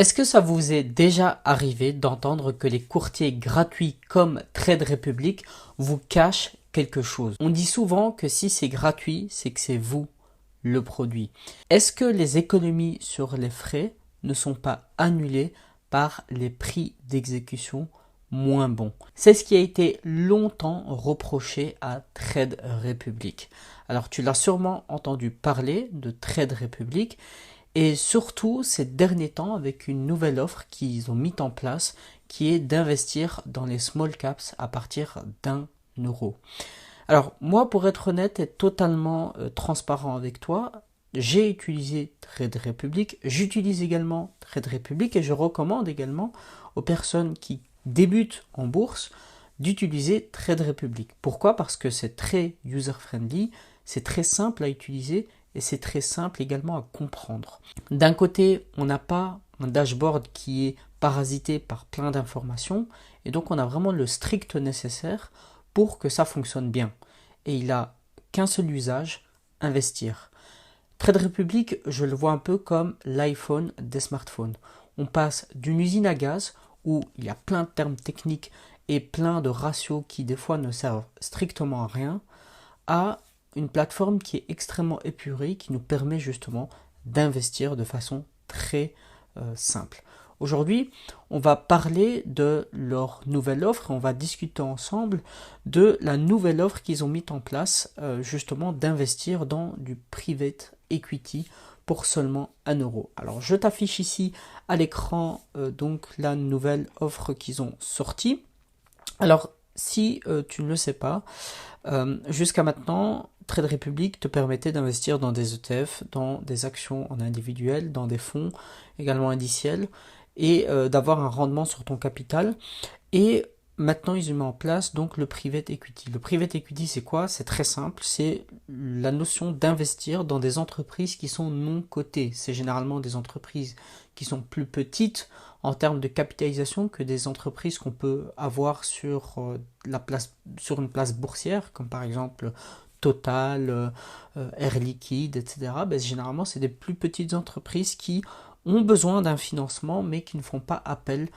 Est-ce que ça vous est déjà arrivé d'entendre que les courtiers gratuits comme Trade Republic vous cachent quelque chose? On dit souvent que si c'est gratuit, c'est que c'est vous le produit. Est-ce que les économies sur les frais ne sont pas annulées par les prix d'exécution moins bons? C'est ce qui a été longtemps reproché à Trade Republic. Alors tu l'as sûrement entendu parler de Trade Republic. Et surtout ces derniers temps avec une nouvelle offre qu'ils ont mis en place qui est d'investir dans les small caps à partir d'1 euro. Alors moi pour être honnête et totalement transparent avec toi, j'ai utilisé Trade Republic, j'utilise également Trade Republic et je recommande également aux personnes qui débutent en bourse d'utiliser Trade Republic. Pourquoi? Parce que c'est très user-friendly, c'est très simple à utiliser et c'est très simple également à comprendre. D'un côté, on n'a pas un dashboard qui est parasité par plein d'informations et donc on a vraiment le strict nécessaire pour que ça fonctionne bien. Et il n'a qu'un seul usage, investir. Trade Republic, je le vois un peu comme l'iPhone des smartphones. On passe d'une usine à gaz où il y a plein de termes techniques et plein de ratios qui des fois ne servent strictement à rien, à une plateforme qui est extrêmement épurée, qui nous permet justement d'investir de façon très simple. Aujourd'hui, on va parler de leur nouvelle offre et on va discuter ensemble de la nouvelle offre qu'ils ont mis en place justement d'investir dans du private equity pour seulement 1 euro. Alors je t'affiche ici à l'écran donc la nouvelle offre qu'ils ont sortie. Alors si tu ne le sais pas, jusqu'à maintenant, Trade Republic te permettait d'investir dans des ETF, dans des actions en individuel, dans des fonds également indiciels et d'avoir un rendement sur ton capital. Et maintenant, ils ont mis en place donc le private equity. Le private equity, c'est quoi? C'est très simple, c'est la notion d'investir dans des entreprises qui sont non cotées. C'est généralement des entreprises qui sont plus petites en termes de capitalisation que des entreprises qu'on peut avoir sur sur une place boursière, comme par exemple Total, Air Liquide, etc. Ben, généralement, c'est des plus petites entreprises qui ont besoin d'un financement, mais qui ne font pas appel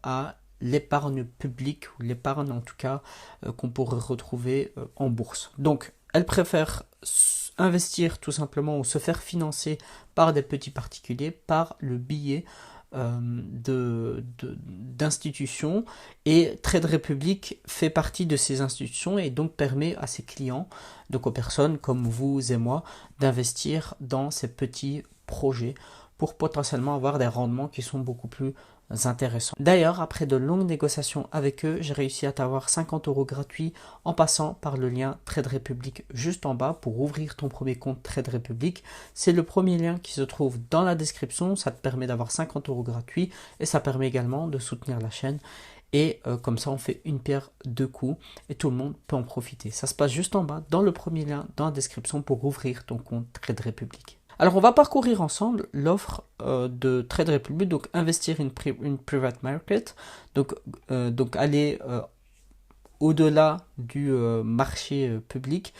à l'épargne publique, ou l'épargne en tout cas qu'on pourrait retrouver en bourse. Donc, elles préfèrent investir tout simplement ou se faire financer par des petits particuliers, par le billet d'institutions, et Trade Republic fait partie de ces institutions et donc permet à ses clients, donc aux personnes comme vous et moi, d'investir dans ces petits projets pour potentiellement avoir des rendements qui sont beaucoup plus intéressants. D'ailleurs, après de longues négociations avec eux, j'ai réussi à t'avoir 50 euros gratuits en passant par le lien Trade Republic juste en bas pour ouvrir ton premier compte Trade Republic. C'est le premier lien qui se trouve dans la description, ça te permet d'avoir 50 euros gratuits et ça permet également de soutenir la chaîne. Et comme ça, on fait une pierre deux coups et tout le monde peut en profiter. Ça se passe juste en bas, dans le premier lien, dans la description pour ouvrir ton compte Trade Republic. Alors, on va parcourir ensemble l'offre de Trade Republic, donc investir une private market, donc aller au-delà du marché public.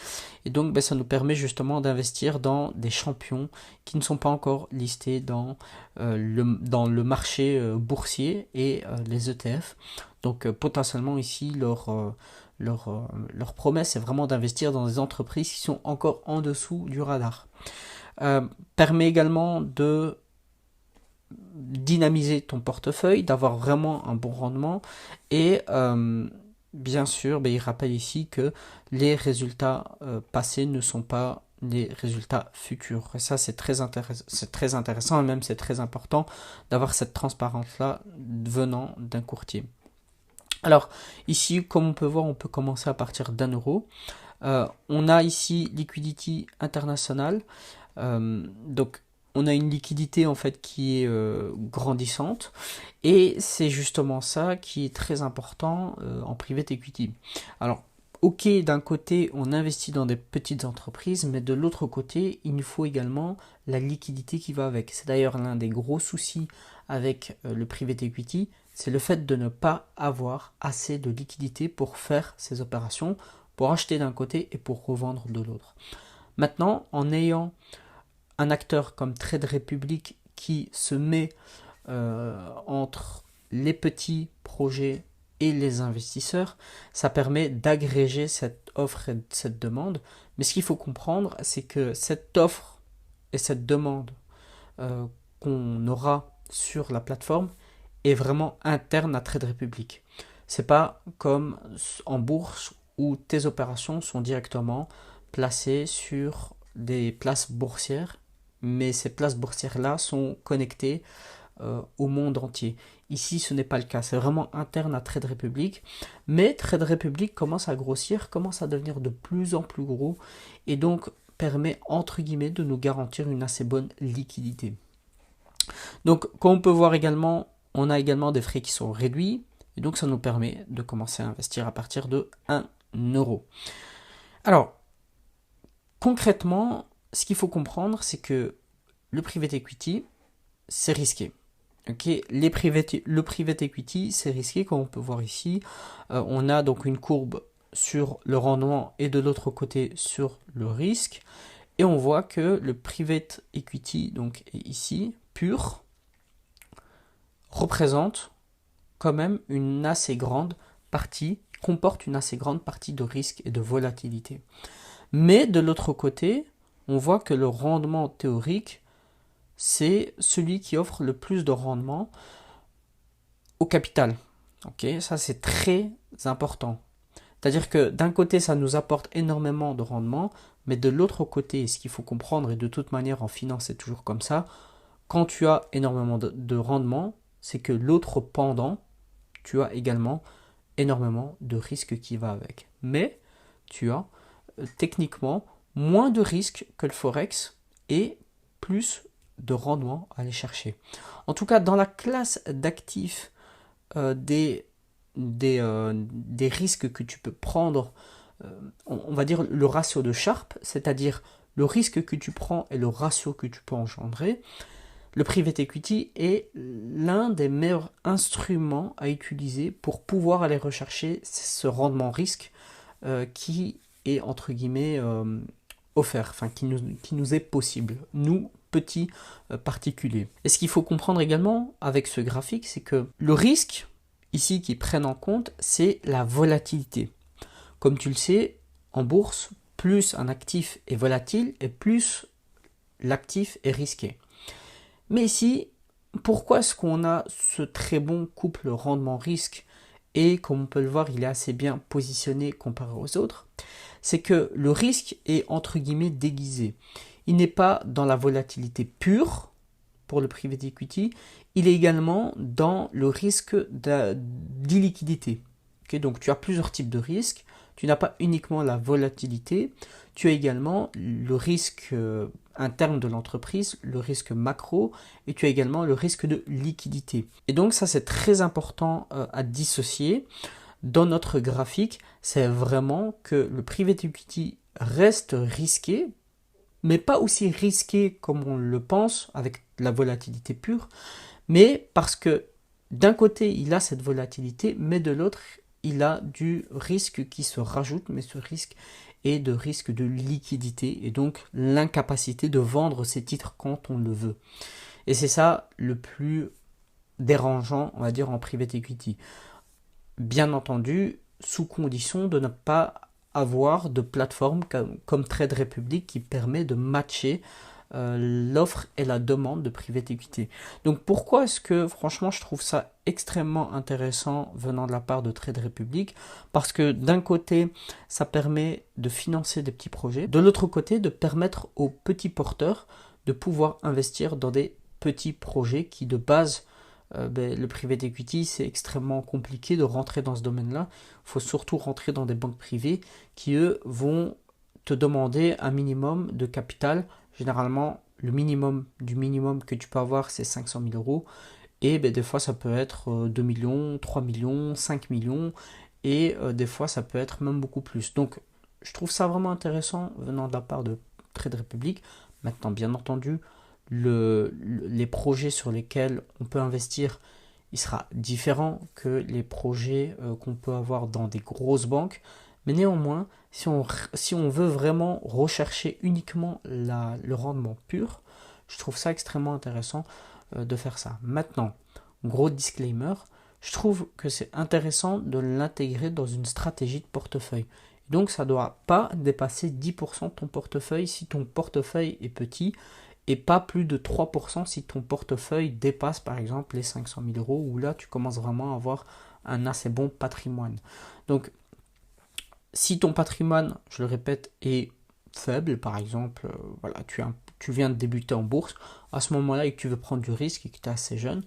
Et donc, ça nous permet justement d'investir dans des champions qui ne sont pas encore listés dans le marché boursier et les ETF. Donc, potentiellement ici, leur promesse est vraiment d'investir dans des entreprises qui sont encore en dessous du radar. Permet également de dynamiser ton portefeuille, d'avoir vraiment un bon rendement et bien sûr, il rappelle ici que les résultats passés ne sont pas les résultats futurs. Et ça, c'est très intéressant et même c'est très important d'avoir cette transparence-là venant d'un courtier. Alors, ici, comme on peut voir, on peut commencer à partir d'1 euro. On a ici Liquidity International. Donc on a une liquidité en fait qui est grandissante et c'est justement ça qui est très important en private equity. Alors ok, d'un côté on investit dans des petites entreprises, mais de l'autre côté il nous faut également la liquidité qui va avec. C'est d'ailleurs l'un des gros soucis avec le private equity, c'est le fait de ne pas avoir assez de liquidité pour faire ces opérations, pour acheter d'un côté et pour revendre de l'autre. Maintenant, en ayant un acteur comme Trade Republic qui se met entre les petits projets et les investisseurs. Ça permet d'agréger cette offre et cette demande. Mais ce qu'il faut comprendre, c'est que cette offre et cette demande euh, qu'on aura sur la plateforme est vraiment interne à Trade Republic. C'est pas comme en bourse où tes opérations sont directement placées sur des places boursières, mais ces places boursières-là sont connectées au monde entier. Ici, ce n'est pas le cas. C'est vraiment interne à Trade Republic. Mais Trade Republic commence à grossir, commence à devenir de plus en plus gros et donc permet, entre guillemets, de nous garantir une assez bonne liquidité. Donc, comme on peut voir également, on a également des frais qui sont réduits. Et donc, ça nous permet de commencer à investir à partir de 1 euro. Alors, concrètement, ce qu'il faut comprendre, c'est que le private equity, c'est risqué. Okay. Le private equity, c'est risqué, comme on peut voir ici. On a donc une courbe sur le rendement et de l'autre côté sur le risque. Et on voit que le private equity, donc est ici, pur, représente quand même une assez grande partie, comporte une assez grande partie de risque et de volatilité. Mais de l'autre côté, on voit que le rendement théorique, c'est celui qui offre le plus de rendement au capital. Okay, ça, c'est très important. C'est-à-dire que d'un côté, ça nous apporte énormément de rendement, mais de l'autre côté, ce qu'il faut comprendre, et de toute manière en finance, c'est toujours comme ça, quand tu as énormément de rendement, c'est que l'autre pendant, tu as également énormément de risques qui va avec. Mais tu as techniquement moins de risques que le Forex et plus de rendement à aller chercher. En tout cas, dans la classe d'actifs des risques que tu peux prendre, on va dire le ratio de Sharpe, c'est-à-dire le risque que tu prends et le ratio que tu peux engendrer, le private equity est l'un des meilleurs instruments à utiliser pour pouvoir aller rechercher ce rendement risque qui est entre guillemets offert, enfin qui nous est possible, nous petits particuliers. Et ce qu'il faut comprendre également avec ce graphique, c'est que le risque ici qui prennent en compte, c'est la volatilité. Comme tu le sais, en bourse, plus un actif est volatile et plus l'actif est risqué. Mais ici, pourquoi est-ce qu'on a ce très bon couple rendement-risque et comme on peut le voir, il est assez bien positionné comparé aux autres? C'est que le risque est entre guillemets déguisé. Il n'est pas dans la volatilité pure pour le private equity, il est également dans le risque d'illiquidité. Okay, donc tu as plusieurs types de risques. Tu n'as pas uniquement la volatilité, tu as également le risque interne de l'entreprise, le risque macro, et tu as également le risque de liquidité. Et donc ça c'est très important à dissocier. Dans notre graphique, c'est vraiment que le private equity reste risqué, mais pas aussi risqué comme on le pense avec la volatilité pure, mais parce que d'un côté il a cette volatilité, mais de l'autre il a du risque qui se rajoute, mais ce risque est de risque de liquidité et donc l'incapacité de vendre ses titres quand on le veut. Et c'est ça le plus dérangeant, on va dire, en private equity. Bien entendu, sous condition de ne pas avoir de plateforme comme Trade Republic qui permet de matcher l'offre et la demande de private equity. Donc pourquoi est-ce que franchement je trouve ça extrêmement intéressant venant de la part de Trade Republic? Parce que d'un côté ça permet de financer des petits projets, de l'autre côté de permettre aux petits porteurs de pouvoir investir dans des petits projets qui de base le private equity, c'est extrêmement compliqué de rentrer dans ce domaine-là. Il faut surtout rentrer dans des banques privées qui, eux, vont te demander un minimum de capital. Généralement, le minimum du minimum que tu peux avoir, c'est 500 000 euros. Et des fois, ça peut être 2 millions, 3 millions, 5 millions. Et des fois, ça peut être même beaucoup plus. Donc, je trouve ça vraiment intéressant venant de la part de Trade Republic. Maintenant, bien entendu, les projets sur lesquels on peut investir, il sera différent que les projets qu'on peut avoir dans des grosses banques. Mais néanmoins, si on veut vraiment rechercher uniquement le rendement pur, je trouve ça extrêmement intéressant de faire ça. Maintenant, gros disclaimer, je trouve que c'est intéressant de l'intégrer dans une stratégie de portefeuille. Donc ça ne doit pas dépasser 10% de ton portefeuille si ton portefeuille est petit et pas plus de 3% si ton portefeuille dépasse par exemple les 500 000 euros où là tu commences vraiment à avoir un assez bon patrimoine. Donc si ton patrimoine, je le répète, est faible, par exemple, voilà, tu viens de débuter en bourse, à ce moment-là et que tu veux prendre du risque et que tu es assez jeune,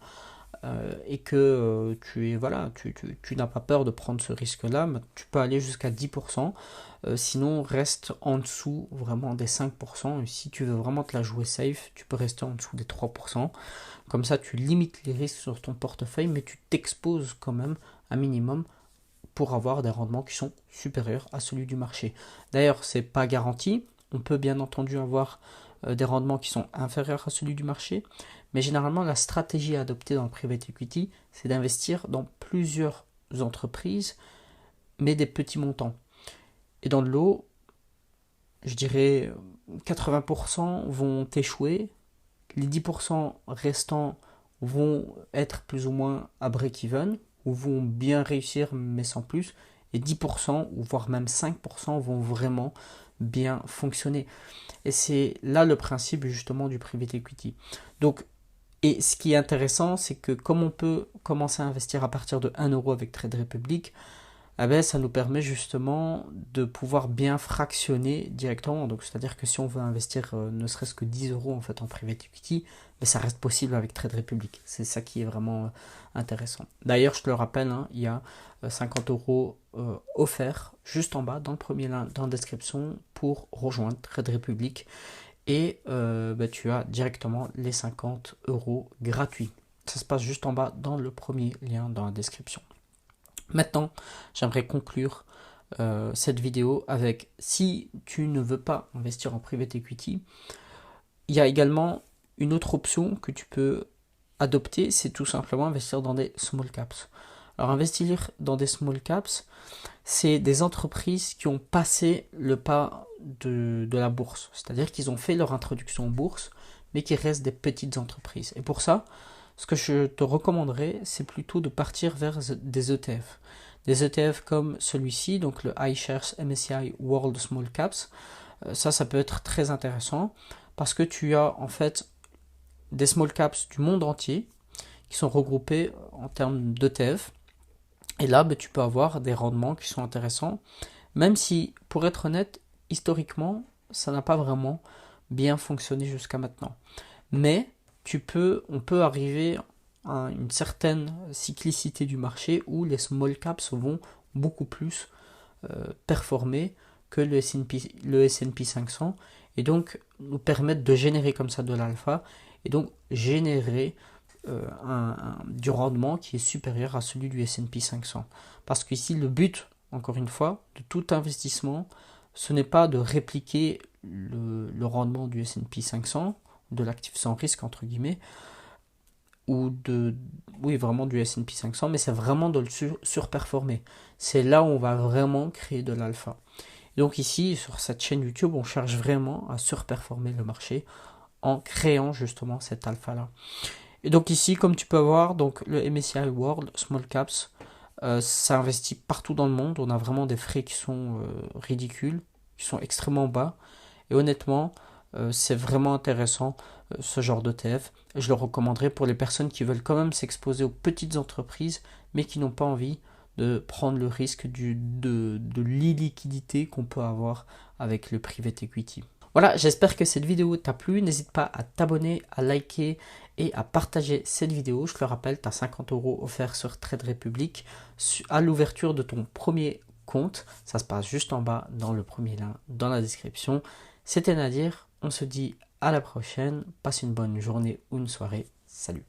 et que tu n'as pas peur de prendre ce risque-là, tu peux aller jusqu'à 10%, sinon reste en dessous vraiment des 5%, et si tu veux vraiment te la jouer safe, tu peux rester en dessous des 3%, comme ça tu limites les risques sur ton portefeuille, mais tu t'exposes quand même un minimum pour avoir des rendements qui sont supérieurs à celui du marché. D'ailleurs, c'est pas garanti, on peut bien entendu avoir des rendements qui sont inférieurs à celui du marché, mais généralement la stratégie à adopter dans le private equity, c'est d'investir dans plusieurs entreprises, mais des petits montants. Et dans le lot, je dirais 80% vont échouer, les 10% restants vont être plus ou moins à break-even, ou vont bien réussir mais sans plus, et 10% ou voire même 5% vont vraiment bien fonctionner. Et c'est là le principe justement du private equity. Donc, et ce qui est intéressant, c'est que comme on peut commencer à investir à partir de 1 euro avec Trade Republic, eh ben, ça nous permet justement de pouvoir bien fractionner directement. Donc, c'est-à-dire que si on veut investir ne serait-ce que 10 euros en fait en private equity, mais ça reste possible avec Trade Republic. C'est ça qui est vraiment intéressant. D'ailleurs, je te le rappelle, hein, il y a 50 euros offerts juste en bas dans le premier lien dans la description pour rejoindre Trade Republic. Et tu as directement les 50 euros gratuits. Ça se passe juste en bas dans le premier lien dans la description. Maintenant, j'aimerais conclure cette vidéo avec, si tu ne veux pas investir en private equity, il y a également une autre option que tu peux adopter, c'est tout simplement investir dans des small caps. Alors investir dans des small caps, c'est des entreprises qui ont passé le pas de la bourse, c'est-à-dire qu'ils ont fait leur introduction en bourse, mais qui restent des petites entreprises. Et pour ça, ce que je te recommanderais, c'est plutôt de partir vers des ETF. Des ETF comme celui-ci, donc le iShares MSCI World Small Caps, ça peut être très intéressant parce que tu as en fait des small caps du monde entier qui sont regroupés en termes d'ETF. Et là, tu peux avoir des rendements qui sont intéressants, même si, pour être honnête, historiquement, ça n'a pas vraiment bien fonctionné jusqu'à maintenant. Mais on peut arriver à une certaine cyclicité du marché où les small caps vont beaucoup plus performer que le S&P 500 et donc nous permettre de générer comme ça de l'alpha et donc générer du rendement qui est supérieur à celui du S&P 500. Parce qu'ici, le but, encore une fois, de tout investissement, ce n'est pas de répliquer le rendement du S&P 500, de l'actif sans risque, entre guillemets, ou vraiment du S&P 500, mais c'est vraiment de le surperformer. C'est là où on va vraiment créer de l'alpha. Donc ici, sur cette chaîne YouTube, on cherche vraiment à surperformer le marché en créant justement cet alpha-là. Et donc ici, comme tu peux voir, donc le MSCI World Small Caps, ça investit partout dans le monde. On a vraiment des frais qui sont ridicules, qui sont extrêmement bas. Et honnêtement, c'est vraiment intéressant ce genre d'ETF. Je le recommanderais pour les personnes qui veulent quand même s'exposer aux petites entreprises, mais qui n'ont pas envie de prendre le risque de l'illiquidité qu'on peut avoir avec le private equity. Voilà, j'espère que cette vidéo t'a plu. N'hésite pas à t'abonner, à liker et à partager cette vidéo. Je te le rappelle, tu as 50 euros offerts sur Trade Republic à l'ouverture de ton premier compte. Ça se passe juste en bas dans le premier lien dans la description. C'était Nadir, on se dit à la prochaine. Passe une bonne journée ou une soirée. Salut.